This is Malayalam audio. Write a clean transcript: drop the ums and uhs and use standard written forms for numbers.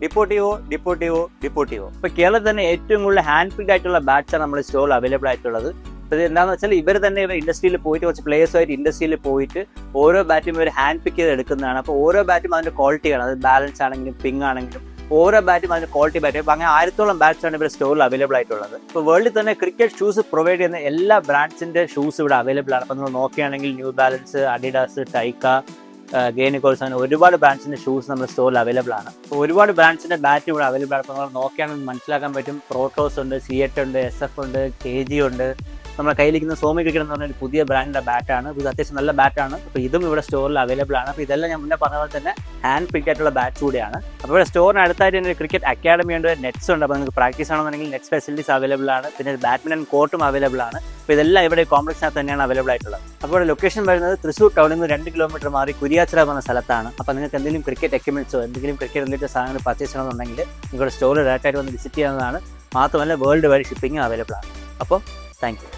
ഡിപ്പോർട്ടിവോ. ഇപ്പോൾ കേരളത്തിൽ തന്നെ ഏറ്റവും കൂടുതൽ ഹാൻഡ് പിക്ക് ആയിട്ടുള്ള ബാറ്റ്സാണ് നമ്മുടെ സ്റ്റോറിൽ അവൈലബിൾ ആയിട്ടുള്ളത്. അപ്പോൾ ഇത് എന്താണെന്ന് വെച്ചാൽ ഇവർ തന്നെ ഇൻഡസ്ട്രിയിൽ പോയിട്ട് കുറച്ച് പ്ലേയേഴ്സുമായിട്ട് ഇൻഡസ്ട്രിയിൽ പോയിട്ട് ഓരോ ബാറ്റും ഇവർ ഹാൻഡ് പിക്ക് ചെയ്ത് എടുക്കുന്നതാണ്. അപ്പോൾ ഓരോ ബാറ്റും അതിൻ്റെ ക്വാളിറ്റിയാണ്, അത് ബാലൻസ് ആണെങ്കിലും പിങ് ആണെങ്കിലും ഓരോ ബാറ്റും അതിന് ക്വാളിറ്റി ബാറ്റ്. അപ്പോൾ അങ്ങനെ 1000ഓളം ബാറ്റ്സാണ് ഇവിടെ സ്റ്റോറിൽ അവൈലബിൾ ആയിട്ടുള്ളത്. ഇപ്പോൾ വേൾഡിൽ തന്നെ ക്രിക്കറ്റ് ഷൂസ് പ്രൊവൈഡ് ചെയ്യുന്ന എല്ലാ ബ്രാൻഡ്സിൻ്റെ ഷൂസ് ഇവിടെ അവൈലബിൾ ആണ്. അപ്പോൾ നിങ്ങൾ നോക്കുകയാണെങ്കിൽ ന്യൂ ബാലൻസ്, അഡിഡാസ്, ടൈക്ക, ഗെയിനിക്കോൾസ്, അങ്ങനെ ഒരുപാട് ബ്രാൻഡ്സിൻ്റെ ഷൂസ് നമ്മുടെ സ്റ്റോറിൽ അവൈലബിൾ ആണ്. അപ്പോൾ ഒരുപാട് ബ്രാൻഡ്സിൻ്റെ ബാറ്റ് ഇവിടെ അവൈലബിൾ ആണ്. അപ്പോൾ നിങ്ങൾ നോക്കുകയാണെങ്കിൽ മനസ്സിലാക്കാൻ പറ്റും. പ്രോട്ടോസ് ഉണ്ട്, സിയറ്റ് ഉണ്ട്, SF ഉണ്ട്, KG ഉണ്ട്. നമ്മുടെ കയ്യിലിരിക്കുന്ന സോമി ക്രിക്കറ്റ് എന്ന് പറഞ്ഞ ഒരു പുതിയ ബ്രാൻഡിൻ്റെ ബാറ്റാണ്. ഇത് അത്യാവശ്യം നല്ല ബാറ്റാണ്. അപ്പോൾ ഇതും ഇവിടെ സ്റ്റോറിൽ അവൈലബിൾ ആണ്. അപ്പോൾ ഇതെല്ലാം ഞാൻ മുന്നേ പറഞ്ഞ പോലെ തന്നെ ഹാൻഡ് പിക്ക് ആയിട്ടുള്ള ബാറ്റ്സ് കൂടിയാണ്. അപ്പോൾ ഇവിടെ സ്റ്റോറിന് അടുത്തായിട്ട് തന്നെ ക്രിക്കറ്റ് അക്കാഡമി ഉണ്ട്, നെറ്റ്സ് ഉണ്ട്. അപ്പോൾ നിങ്ങൾക്ക് പ്രാക്ടീസ് ആണെന്നുണ്ടെങ്കിൽ നെറ്റ്സ് ഫെസിലിറ്റീസ് അവൈലബിൾ ആണ്. പിന്നെ ബാഡ്മിൻ്റൺ കോർട്ടും അവൈലബിൾ ആണ്. അപ്പോൾ ഇതെല്ലാം ഇവിടെ കോംപ്ലക്സിനകത്ത് തന്നെയാണ് അവൈലബിൾ ആയിട്ടുള്ളത്. അപ്പോൾ ഇവിടെ ലൊക്കേഷൻ വരുന്നത് തൃശ്ശൂർ ടൗണിൽ നിന്ന് 2 കിലോമീറ്റർ മാറി കുരിയാച്ചിറ എന്ന സ്ഥലത്താണ്. അപ്പോൾ നിങ്ങൾക്ക് എന്തെങ്കിലും ക്രിക്കറ്റ് എക്യുപ്മെന്റ്സോ എന്തെങ്കിലും ക്രിക്കറ്റ് റിലേറ്റഡ് സാധനങ്ങൾ പർച്ചേസ് ചെയ്യണമെന്നുണ്ടെങ്കിൽ നിങ്ങളുടെ സ്റ്റോറിൽ ഡയറക്റ്റായിട്ട് വന്ന് വിസിറ്റ് ചെയ്യാവുന്നതാണ്. മാത്രമല്ല വേൾഡ് വൈഡ് ഷിപ്പിംഗ് അവൈലബിൾ ആണ്. അപ്പോൾ താങ്ക് യു.